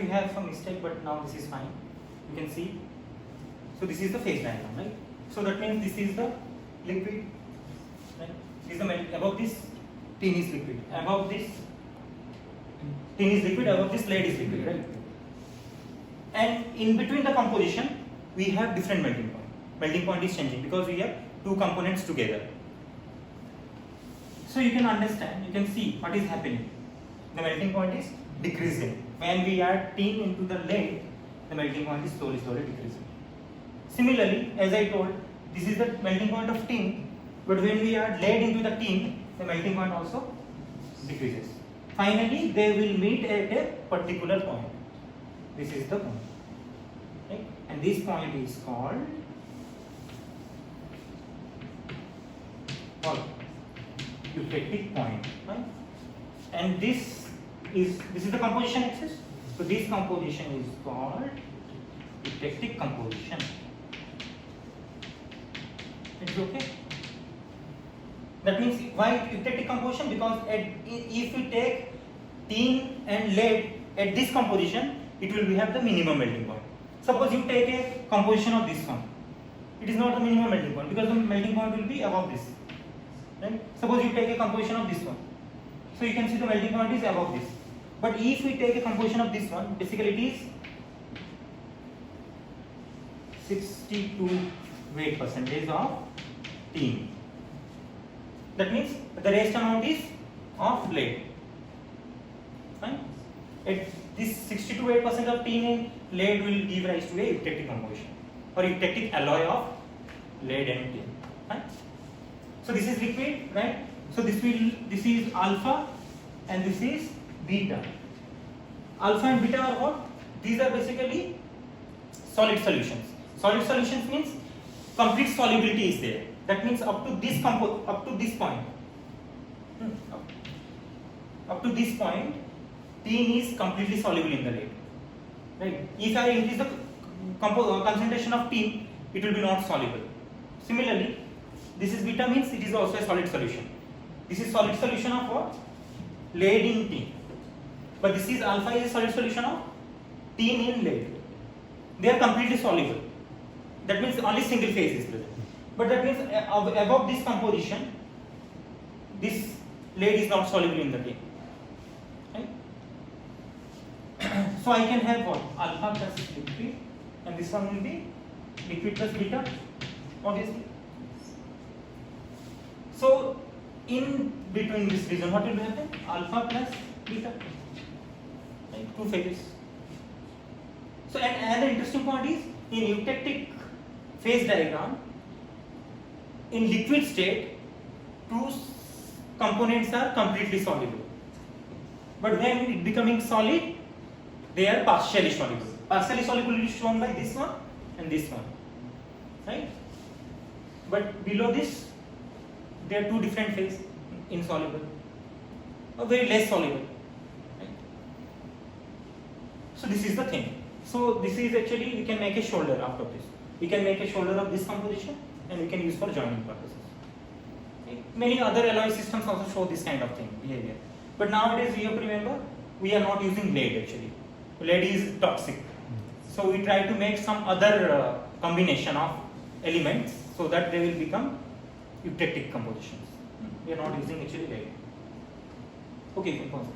we have some mistake, but now this is fine. You can see. So this is the phase diagram, right? So that means this is the liquid, right? This is the above this tin is liquid. Above this tin is liquid. Above this lead is liquid, right? And in between the composition, we have different melting point. Melting point is changing because we have two components together. So you can understand, you can see what is happening. The melting point is decreasing. When we add tin into the lead, the melting point is slowly decreasing. Similarly, as I told, this is the melting point of tin, but when we add lead into the tin, the melting point also decreases. Finally, they will meet at a particular point. This is the point, right? And this point is called what? Eutectic point, right? And this is the composition axis. So this composition is called eutectic composition. It's okay. That means why eutectic composition? Because if we take tin and lead at this composition, it will have the minimum melting point. Suppose you take a composition of this one, it is not the minimum melting point because the melting point will be above this. Right? Suppose you take a composition of this one, so you can see the melting point is above this. But if we take a composition of this one, basically it is 62 weight percentage of tin. That means the rest amount is of lead. Fine. At this 62 weight percent of tin in lead will give rise to a eutectic composition or eutectic alloy of lead and tin. Fine. So this is liquid, right? So this is alpha and this is beta. Alpha and beta are what? These are basically solid solutions. Solid solutions means complete solubility is there. That means up to this point, up to this point, tin is completely soluble in the lead. Right? If I increase the concentration of tin, it will be not soluble. Similarly, this is beta means it is also a solid solution. This is solid solution of what? Lead in tin. But this is alpha is a solid solution of tin in lead. They are completely soluble. That means only single phase is present. But that means above this composition, this lead is not soluble in the tin. Right? So I can have what? Alpha plus liquid, and this one will be liquid plus beta, obviously. So in between this region, what will happen? Alpha plus beta, right? Two phases. So and another interesting point is in eutectic phase diagram, in liquid state, two components are completely soluble. But when it becoming solid, they are partially soluble. Partially soluble is shown by this one and this one, right? But below this, there are two different phases, insoluble or very less soluble. Right? So this is the thing. So this is actually, we can make a shoulder out of this. We can make a shoulder of this composition and we can use for joining purposes. Okay? Many other alloy systems also show this kind of thing, behavior. But nowadays we have to remember, we are not using lead actually. Lead is toxic. So we try to make some other combination of elements so that they will become eutectic compositions. We are not using actually lead. Okay, you can pause.